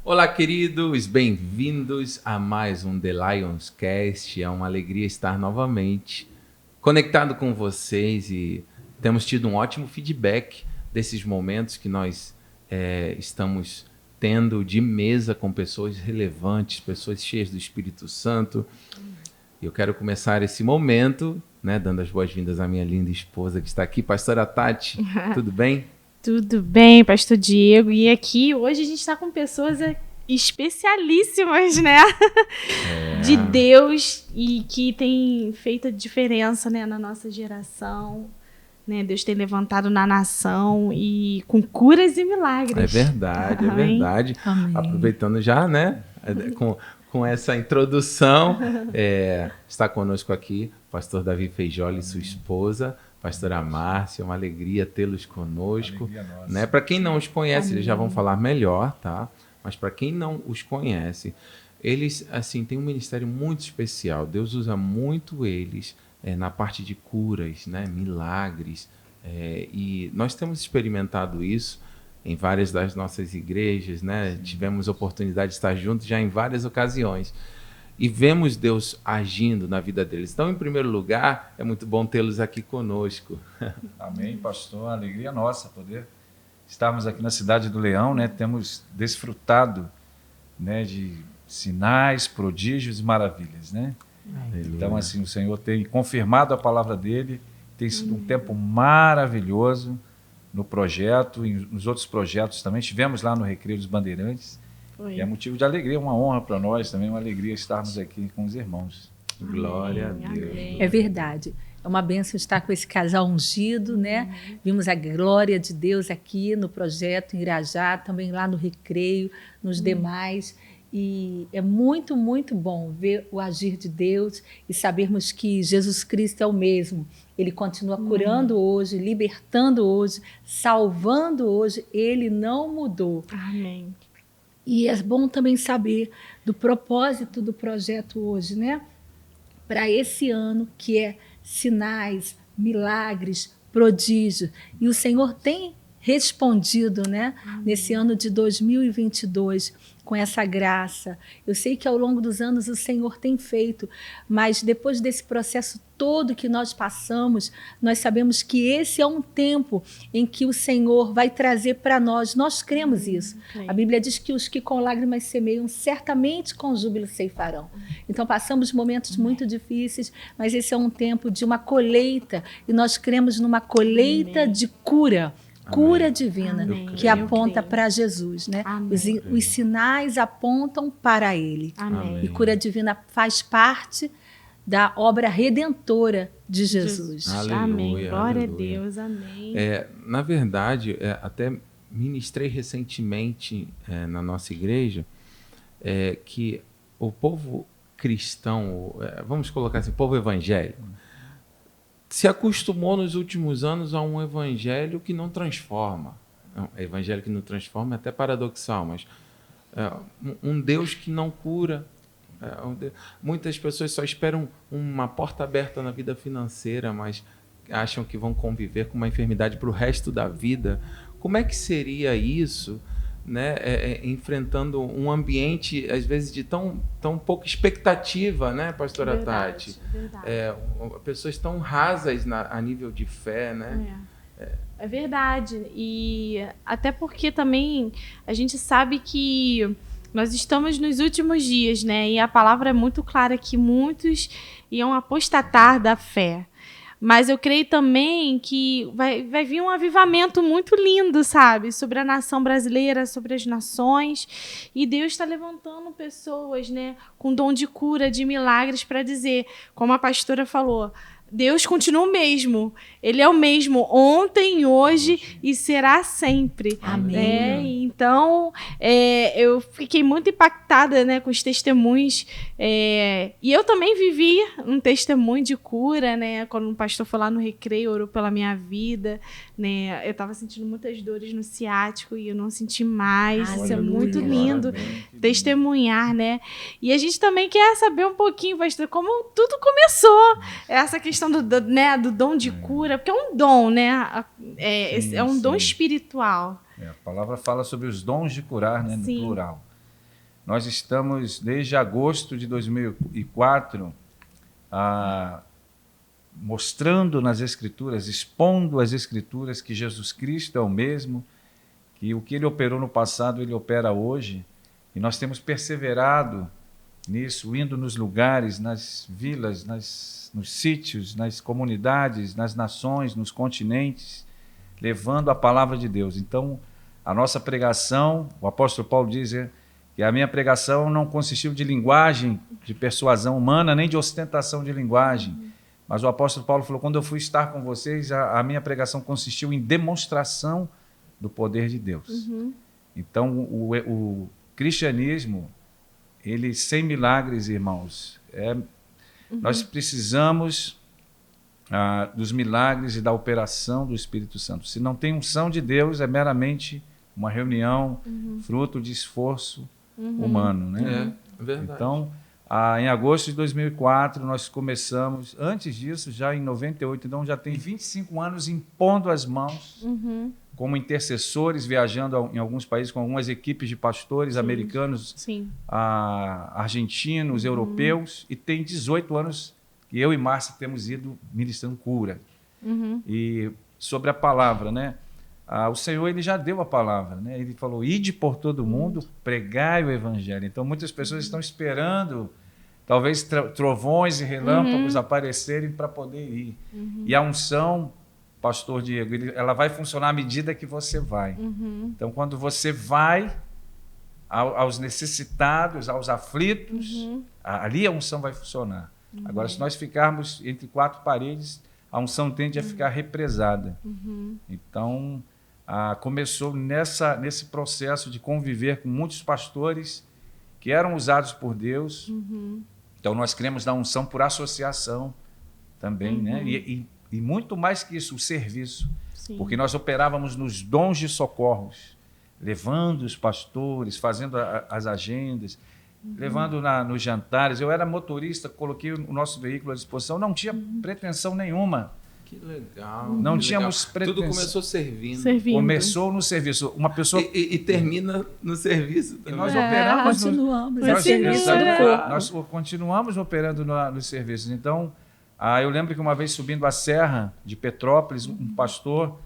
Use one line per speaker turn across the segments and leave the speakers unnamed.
Olá, queridos, bem-vindos a mais um The Lions Cast. É uma alegria estar novamente conectado com vocês e temos tido um ótimo feedback desses momentos que nós estamos tendo de mesa com pessoas relevantes, pessoas cheias do Espírito Santo. E eu quero começar esse momento, né, dando as boas-vindas à minha linda esposa que está aqui, pastora Tati. Tudo bem?
Tudo bem, pastor Diego. E aqui hoje a gente está com pessoas especialíssimas, né? De Deus e que tem feito a diferença, né, na nossa geração. Né? Deus tem levantado na nação e com curas e milagres.
É verdade, é verdade.
Amém.
Aproveitando já, né, com essa introdução, está conosco aqui o pastor Davi Feijoli e sua esposa, pastora Márcia. É uma alegria tê-los conosco. Né? Para quem não os conhece, eles já vão falar melhor, tá? Mas para quem não os conhece, eles assim têm um ministério muito especial. Deus usa muito eles na parte de curas, né? Milagres. E nós temos experimentado isso em várias das nossas igrejas, né? Tivemos oportunidade de estar juntos já em várias ocasiões. E vemos Deus agindo na vida deles. Então, em primeiro lugar, é muito bom tê-los aqui conosco.
Amém, pastor. Alegria nossa poder estarmos aqui na cidade do Leão, né? Temos desfrutado, né, de sinais, prodígios e maravilhas, né? Então, assim, o Senhor tem confirmado a palavra dele. Tem sido um tempo maravilhoso no projeto e nos outros projetos também. Estivemos lá no Recreio dos Bandeirantes. E é motivo de alegria, uma honra para nós também, uma alegria estarmos aqui com os irmãos.
Glória a Deus.
É verdade. É uma bênção estar com esse casal ungido, né? Vimos a glória de Deus aqui no projeto em Irajá, também lá no Recreio, nos demais. E é muito, muito bom ver o agir de Deus e sabermos que Jesus Cristo é o mesmo. Ele continua curando hoje, libertando hoje, salvando hoje. Ele não mudou.
Amém.
E é bom também saber do propósito do projeto hoje, né? Para esse ano, que é sinais, milagres, prodígios. E o Senhor tem respondido, né? Nesse ano de 2022, com essa graça. Eu sei que ao longo dos anos o Senhor tem feito, mas depois desse processo todo que nós passamos, nós sabemos que esse é um tempo em que o Senhor vai trazer para nós. Nós cremos isso. A Bíblia diz que os que com lágrimas semeiam, certamente com júbilo ceifarão. Então passamos momentos muito difíceis, mas esse é um tempo de uma colheita, e nós cremos numa colheita de cura. Cura divina, que aponta para Jesus, né? Os sinais apontam para Ele.
Amém.
E cura divina faz parte da obra redentora de Jesus.
Aleluia,
Amém. Glória
aleluia.
a Deus. Amém.
Na verdade, até ministrei recentemente na nossa igreja que o povo cristão, vamos colocar assim, o povo evangélico, se acostumou nos últimos anos a um evangelho que não transforma. Evangelho que não transforma é até paradoxal, mas um Deus que não cura. Muitas pessoas só esperam uma porta aberta na vida financeira, mas acham que vão conviver com uma enfermidade para o resto da vida. Como é que seria isso, né? Enfrentando um ambiente, às vezes, de tão pouca expectativa, né, pastora Tati?
Verdade.
Pessoas tão rasas a nível de fé, né?
É verdade. E até porque também a gente sabe que nós estamos nos últimos dias, né? E a palavra é muito clara que muitos iam apostatar da fé. Mas eu creio também que vai vir um avivamento muito lindo, sabe? Sobre a nação brasileira, sobre as nações. E Deus está levantando pessoas, né? Com dom de cura, de milagres, para dizer, como a pastora falou, Deus continua o mesmo. Ele é o mesmo ontem, hoje e será sempre.
Amém.
Então, eu fiquei muito impactada, né, com os testemunhos. E eu também vivi um testemunho de cura, né? Quando o pastor foi lá no Recreio, orou pela minha vida. Né? Eu estava sentindo muitas dores no ciático e eu não senti mais. Isso é muito lindo. Testemunhar, né? E a gente também quer saber um pouquinho, pastor, como tudo começou. Essa questão do dom de cura, porque é um dom, né? É um dom espiritual.
A palavra fala sobre os dons de curar, né, no plural. nós estamos, desde agosto de 2004, mostrando nas Escrituras, expondo as Escrituras que Jesus Cristo é o mesmo, que o que Ele operou no passado, Ele opera hoje. E nós temos perseverado nisso, indo nos lugares, nas vilas, nos sítios, nas comunidades, nas nações, nos continentes, levando a palavra de Deus. Então, a nossa pregação, o apóstolo Paulo diz que a minha pregação não consistiu de linguagem, de persuasão humana, nem de ostentação de linguagem. Mas o apóstolo Paulo falou, quando eu fui estar com vocês, a minha pregação consistiu em demonstração do poder de Deus. Então, o cristianismo, ele sem milagres, irmãos, nós precisamos dos milagres e da operação do Espírito Santo. Se não tem unção de Deus, é meramente uma reunião, fruto de esforço humano, né?
É verdade.
Então, em agosto de 2004, nós começamos, antes disso, já em 98, então já tem 25 anos impondo as mãos, como intercessores, viajando em alguns países com algumas equipes de pastores americanos, argentinos, europeus, e tem 18 anos que eu e Márcia temos ido ministrando cura. E sobre a palavra, né? O Senhor, Ele já deu a palavra, né? Ele falou, ide por todo mundo, pregai o evangelho. Então, muitas pessoas estão esperando, talvez trovões e relâmpagos aparecerem para poder ir. E a unção, pastor Diego, ela vai funcionar à medida que você vai. Então, quando você vai aos necessitados, aos aflitos, ali a unção vai funcionar. Agora, se nós ficarmos entre quatro paredes, a unção tende a ficar represada. Então, começou nesse processo de conviver com muitos pastores que eram usados por Deus. Então, nós cremos na unção por associação também, né? E muito mais que isso, o serviço. Porque nós operávamos nos dons de socorros, levando os pastores, fazendo as agendas, levando nos jantares. Eu era motorista, coloquei o nosso veículo à disposição, não tinha pretensão nenhuma.
Que legal.
Não tínhamos pretensão.
Tudo começou servindo.
Começou no serviço. Uma pessoa...
E termina no serviço também.
E nós operamos...
Continuamos.
Nós continuamos operando nos serviços. Então, eu lembro que uma vez subindo a serra de Petrópolis, um pastor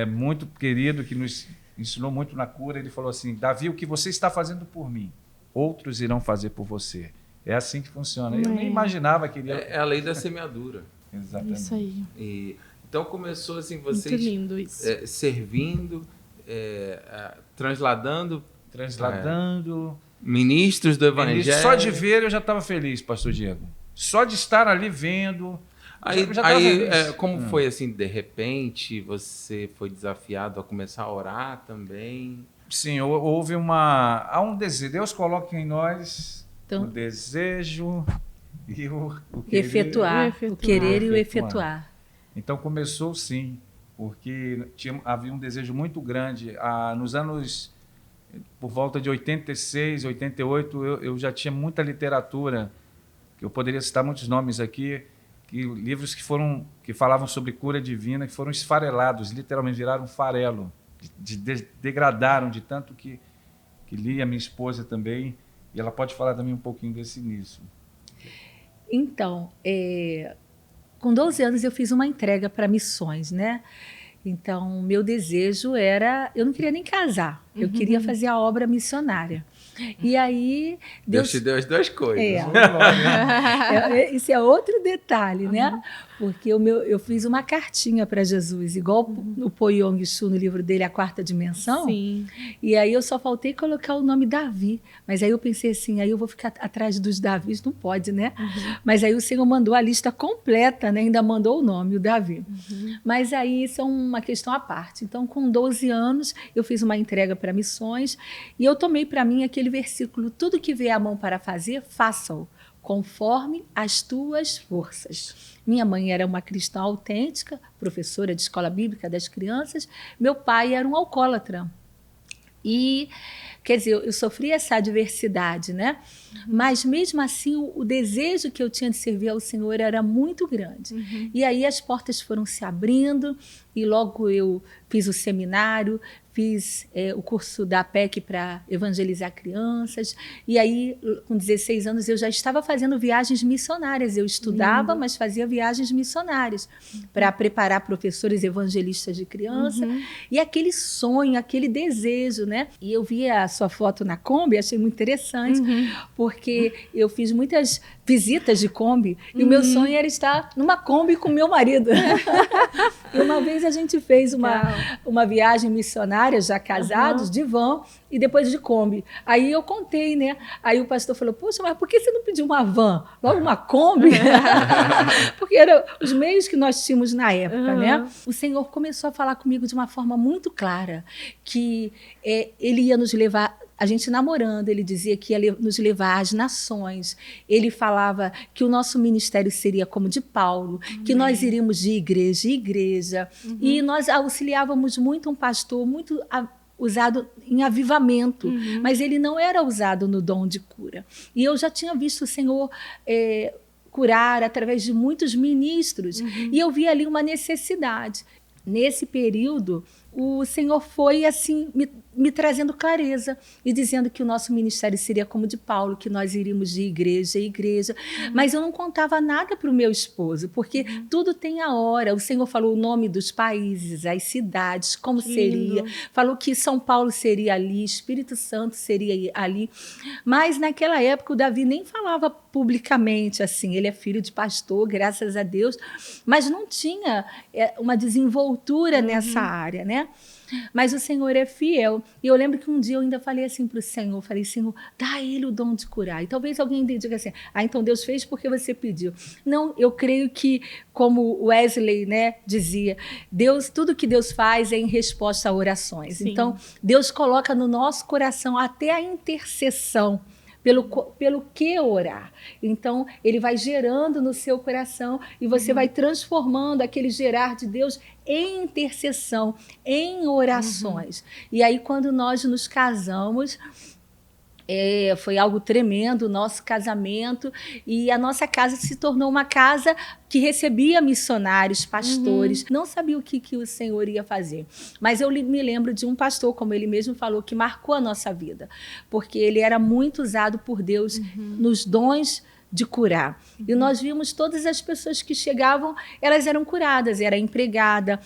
muito querido, que nos ensinou muito na cura, ele falou assim, Davi, o que você está fazendo por mim, outros irão fazer por você. É assim que funciona. Eu nem imaginava que ele...
É a lei da semeadura.
Exatamente.
Isso aí.
Então começou assim, vocês
muito lindo isso.
Servindo, transladando ministros do evangelho.
Só de ver eu já estava feliz, pastor Diego. Só de estar ali vendo.
Como foi assim, de repente, você foi desafiado a começar a orar também?
Sim, houve há um desejo. Deus coloca em nós o desejo e o querer.
Efetuar. O querer e o efetuar.
Então começou sim, porque havia um desejo muito grande. Nos anos, por volta de 86, 88, eu já tinha muita literatura, que eu poderia citar muitos nomes aqui, livros que falavam sobre cura divina, que foram esfarelados, literalmente viraram farelo, degradaram de tanto que li. A minha esposa também, e ela pode falar também um pouquinho desse início.
Então, com 12 anos eu fiz uma entrega para missões, né? Então, meu desejo era... Eu não queria nem casar, eu queria fazer a obra missionária. E aí...
Deus te deu as duas coisas.
Isso é outro detalhe, né? Porque eu fiz uma cartinha para Jesus, igual o Po Yong-Soo no livro dele, A Quarta Dimensão.
Sim.
E aí eu só faltei colocar o nome Davi. Mas aí eu pensei assim, aí eu vou ficar atrás dos Davis, não pode, né? Mas aí o Senhor mandou a lista completa, né? Ainda mandou o nome, o Davi. Mas aí isso é uma questão à parte. Então, com 12 anos, eu fiz uma entrega para missões e eu tomei para mim aquele versículo, tudo que vier à mão para fazer, faça-o, conforme as tuas forças. Minha mãe era uma cristã autêntica, professora de escola bíblica das crianças, meu pai era um alcoólatra. E quer dizer, eu sofri essa adversidade, né? Mas mesmo assim, o desejo que eu tinha de servir ao Senhor era muito grande. E aí as portas foram se abrindo e logo eu fiz o seminário, fiz o curso da APEC para evangelizar crianças. E aí, com 16 anos, eu já estava fazendo viagens missionárias. Eu estudava, mas fazia viagens missionárias para preparar professores evangelistas de criança. E aquele sonho, aquele desejo, né? E eu vi a sua foto na Kombi, achei muito interessante, porque eu fiz muitas visitas de Kombi e o meu sonho era estar numa Kombi com meu marido. E uma vez a gente fez uma viagem missionária, já casados, de van e depois de Kombi. Aí eu contei, né? Aí o pastor falou, poxa, mas por que você não pediu uma van? Logo uma Kombi? Porque eram os meios que nós tínhamos na época, né? O Senhor começou a falar comigo de uma forma muito clara, que Ele ia nos levar... A gente namorando, ele dizia que ia nos levar às nações. Ele falava que o nosso ministério seria como de Paulo, que nós iríamos de igreja em igreja. E nós auxiliávamos muito um pastor, muito usado em avivamento, mas ele não era usado no dom de cura. E eu já tinha visto o Senhor curar através de muitos ministros. E eu vi ali uma necessidade. Nesse período, o Senhor foi assim me trazendo clareza e dizendo que o nosso ministério seria como de Paulo, que nós iríamos de igreja em igreja. Mas eu não contava nada para o meu esposo, porque tudo tem a hora. O Senhor falou o nome dos países, as cidades, como seria. Falou que São Paulo seria ali, Espírito Santo seria ali. Mas naquela época o Davi nem falava publicamente assim. Ele é filho de pastor, graças a Deus, mas não tinha uma desenvoltura nessa área, né? Mas o Senhor é fiel. E eu lembro que um dia eu ainda falei assim para o Senhor, falei, Senhor, dá a Ele o dom de curar. E talvez alguém diga assim, então Deus fez porque você pediu. Não, eu creio que, como Wesley, né, dizia, tudo que Deus faz é em resposta a orações. Sim. Então, Deus coloca no nosso coração até a intercessão, pelo que orar. Então, ele vai gerando no seu coração e você vai transformando aquele gerar de Deus em intercessão, em orações. E aí, quando nós nos casamos, foi algo tremendo o nosso casamento, e a nossa casa se tornou uma casa que recebia missionários, pastores. Não sabia o que o Senhor ia fazer. Mas eu me lembro de um pastor, como ele mesmo falou, que marcou a nossa vida, porque ele era muito usado por Deus nos dons de curar. E nós vimos todas as pessoas que chegavam, elas eram curadas, era a empregada,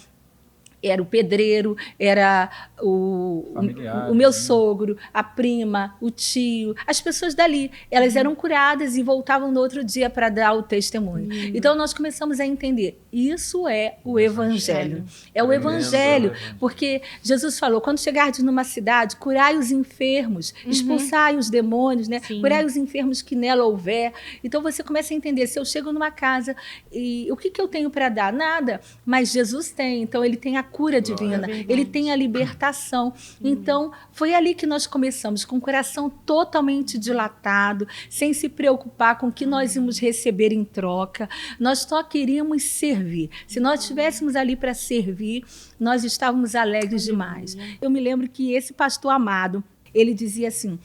era o pedreiro, era o meu sogro, a prima, o tio, as pessoas dali. Elas eram curadas e voltavam no outro dia para dar o testemunho. Então, nós começamos a entender, isso é o Evangelho. É o Evangelho, porque Jesus falou, quando chegardes numa cidade, curai os enfermos, expulsai os demônios, né? Curai os enfermos que nela houver. Então, você começa a entender, se eu chego numa casa, e o que eu tenho para dar? Nada, mas Jesus tem. Então, ele tem a cura divina, ele tem a libertação. Então, foi ali que nós começamos, com o coração totalmente dilatado, sem se preocupar com o que nós íamos receber em troca. Nós só queríamos servir. Se nós estivéssemos ali para servir, nós estávamos alegres demais. Eu me lembro que esse pastor amado, ele dizia assim,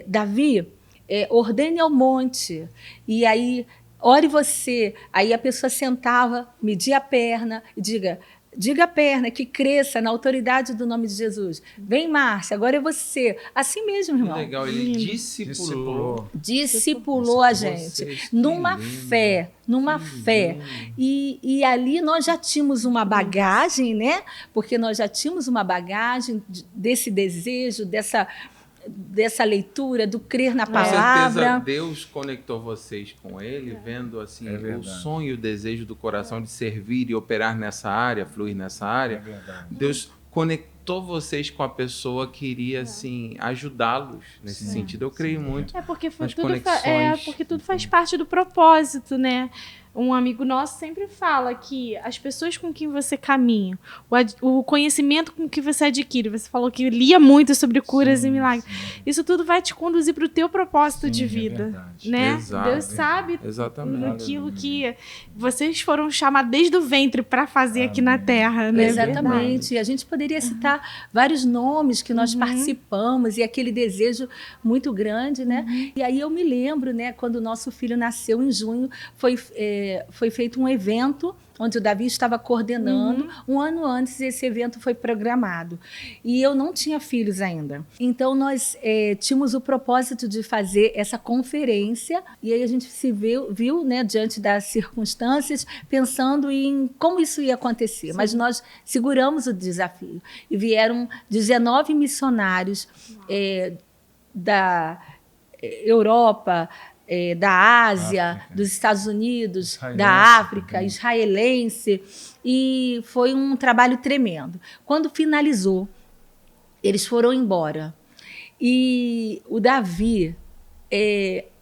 Davi, ordene ao monte, e aí, ore você. Aí a pessoa sentava, media a perna e diga a perna que cresça na autoridade do nome de Jesus. Vem, Márcia, agora é você. Assim mesmo, irmão.
Que legal, ele discipulou
a gente. Numa fé. E ali nós já tínhamos uma bagagem, né? Porque nós já tínhamos uma bagagem desse desejo, dessa leitura, do crer na palavra.
Com certeza Deus conectou vocês com ele, vendo assim o sonho e o desejo do coração de servir e operar nessa área, fluir nessa área. Deus conectou vocês com a pessoa que iria assim ajudá-los nesse sentido. Eu creio muito
porque
nas conexões.
Porque tudo faz parte do propósito, né? Um amigo nosso sempre fala que as pessoas com quem você caminha, o conhecimento com que você adquire, você falou que lia muito sobre curas e milagres, isso tudo vai te conduzir para o teu propósito de vida, né?
Exato.
Deus sabe
Exatamente.
aquilo que vocês foram chamados desde o ventre para fazer aqui na Terra, né?
Exatamente. E a gente poderia citar vários nomes que nós participamos e aquele desejo muito grande, né? E aí eu me lembro, né, quando o nosso filho nasceu em junho, foi feito um evento onde o Davi estava coordenando. Um ano antes, esse evento foi programado. E eu não tinha filhos ainda. Então, nós tínhamos o propósito de fazer essa conferência. E aí a gente se viu, né, diante das circunstâncias, pensando em como isso ia acontecer. Sim. Mas nós seguramos o desafio. E vieram 19 missionários da Europa, da Ásia, dos Estados Unidos, da África, israelense, e foi um trabalho tremendo. Quando finalizou, eles foram embora. E o Davi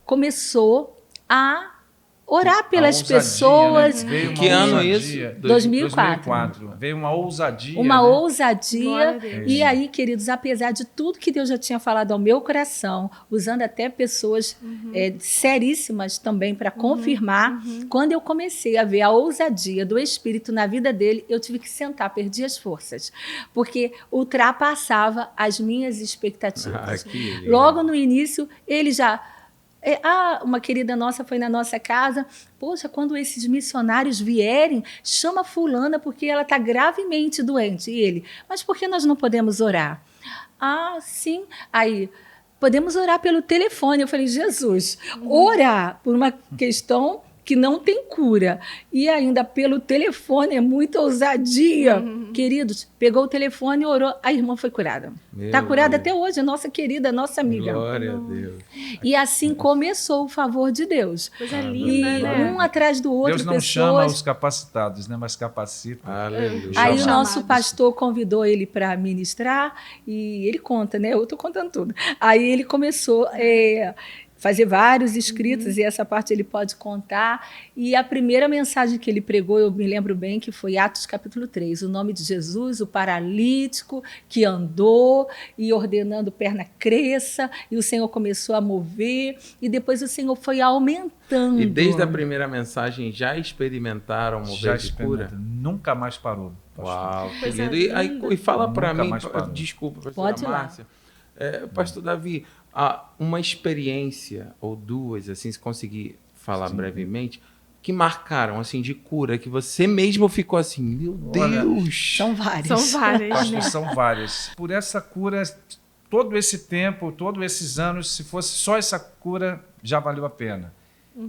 começou a orar pelas pessoas.
Né?
Que ano isso?
2004.
Veio uma ousadia.
Uma
né?
ousadia. E aí, queridos, apesar de tudo que Deus já tinha falado ao meu coração, usando até pessoas seríssimas também para confirmar, quando eu comecei a ver a ousadia do Espírito na vida dele, eu tive que sentar, perdi as forças, porque ultrapassava as minhas expectativas. Logo no início, ele já... uma querida nossa foi na nossa casa. Poxa, quando esses missionários vierem, chama fulana porque ela está gravemente doente. E ele, mas por que nós não podemos orar? Ah, sim. Aí, podemos orar pelo telefone. Eu falei, Jesus, orar por uma questão que não tem cura e ainda pelo telefone é muita ousadia. Queridos, pegou o telefone e orou, a irmã foi curada. Está curada até hoje, nossa querida, nossa amiga.
Glória a Deus.
E assim começou o favor de Deus.
Coisa linda,
E
né?
um atrás do outro,
Deus não
pessoas...
chama os capacitados, né, mas capacita.
Aleluia.
Aí o
Chamados.
nosso pastor convidou ele para ministrar e ele conta, né? Eu estou contando tudo. Aí ele começou fazer vários escritos, e essa parte ele pode contar. E a primeira mensagem que ele pregou, eu me lembro bem, que foi Atos capítulo 3, o nome de Jesus, o paralítico que andou e ordenando perna cresça, e o Senhor começou a mover, e depois o Senhor foi aumentando.
E desde a primeira mensagem já experimentaram mover de cura?
Nunca mais parou. Pastor.
Uau, que
Coisa
lindo. E fala para
Nunca
mim,
mais parou.
desculpa, pastora
Pode ir lá.
Márcia. Pastor Davi, uma experiência ou duas, assim, se conseguir falar brevemente, que marcaram, assim, de cura, que você mesmo ficou assim, meu Deus!
São vários.
São várias,
Pastor,
né?
são várias. Por essa cura, todo esse tempo, todos esses anos, se fosse só essa cura, já valeu a pena.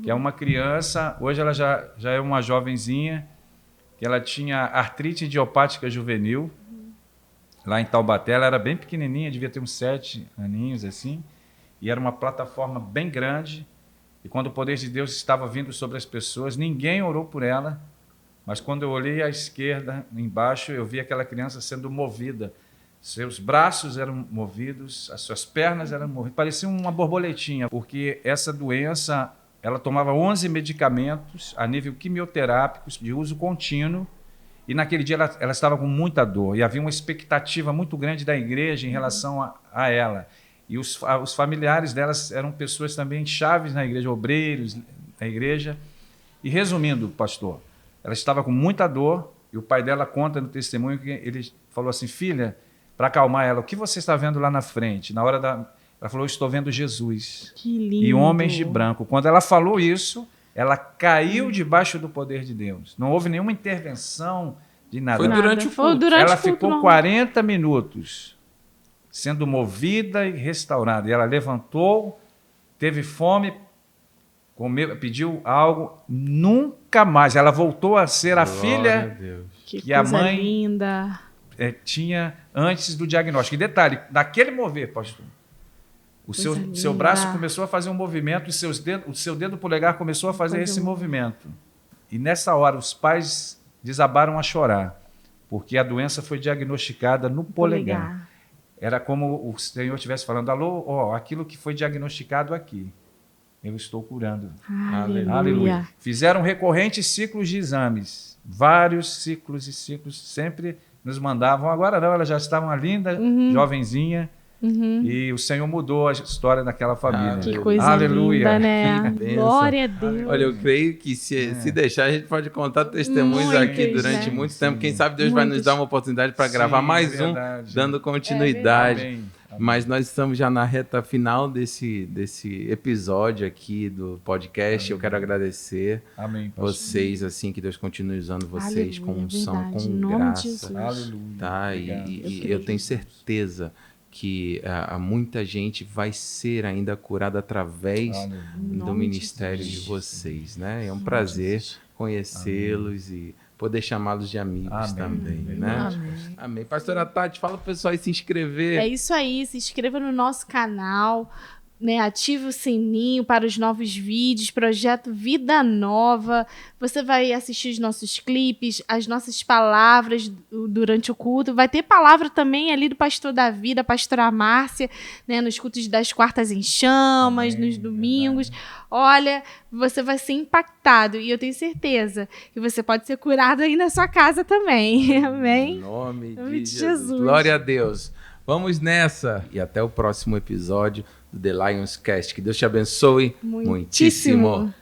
Que é uma criança, hoje ela já é uma jovenzinha, que ela tinha artrite idiopática juvenil, lá em Taubaté. Ela era bem pequenininha, devia ter uns 7 aninhos, assim, e era uma plataforma bem grande, e quando o poder de Deus estava vindo sobre as pessoas, ninguém orou por ela, mas quando eu olhei à esquerda, embaixo, eu vi aquela criança sendo movida. Seus braços eram movidos, as suas pernas eram movidas, parecia uma borboletinha, porque essa doença, ela tomava 11 medicamentos a nível quimioterápicos de uso contínuo, e naquele dia ela estava com muita dor, e havia uma expectativa muito grande da igreja em relação a ela. E os familiares delas eram pessoas também chaves na igreja, obreiros na igreja. E resumindo, pastor, ela estava com muita dor, e o pai dela conta no testemunho que ele falou assim, filha, para acalmar ela, o que você está vendo lá na frente? Na hora ela falou, eu estou vendo Jesus.
Que lindo.
E homens de branco. Quando ela falou isso, ela caiu debaixo do poder de Deus. Não houve nenhuma intervenção de nada.
Foi durante o culto.
Ela ficou 40 minutos sendo movida e restaurada. E ela levantou, teve fome, comeu, pediu algo, nunca mais. Ela voltou a ser a filha
A Deus.
Que
a
coisa
mãe
linda.
tinha antes do diagnóstico. E detalhe, daquele mover, pastor, o seu braço começou a fazer um movimento e o seu dedo polegar começou a fazer esse movimento. E nessa hora os pais desabaram a chorar, porque a doença foi diagnosticada no polegar. Era como o Senhor estivesse falando, alô, aquilo que foi diagnosticado aqui. eu estou curando.
Aleluia.
Fizeram recorrentes ciclos de exames, vários ciclos e ciclos, sempre nos mandavam. Agora não, elas já estavam linda, jovenzinha, e o Senhor mudou a história daquela família.
Que coisa linda, né? Glória a Deus.
Olha, eu creio que se deixar, a gente pode contar testemunhos aqui durante muito tempo. Quem sabe Deus vai nos dar uma oportunidade para gravar mais dando continuidade. Mas nós estamos já na reta final desse episódio aqui do podcast. Eu quero agradecer vocês, assim, que Deus continue usando vocês com unção, com graça. Tá? E eu tenho certeza que muita gente vai ser ainda curada através do ministério de vocês, né? É um prazer conhecê-los e poder chamá-los de amigos também, né? Amém. Pastora Tati, fala pro pessoal aí se inscrever.
É isso aí, se inscreva no nosso canal, né? Ative o sininho para os novos vídeos, Projeto Vida Nova. Você vai assistir os nossos clipes, as nossas palavras durante o culto. Vai ter palavra também ali do pastor Davi, da pastora Márcia, né? Nos cultos das quartas em chamas, nos domingos. Olha, você vai ser impactado e eu tenho certeza que você pode ser curado aí na sua casa também. Amém?
Em nome de Jesus. Glória a Deus. Vamos nessa e até o próximo episódio do The Lions Cast. Que Deus te abençoe muitíssimo.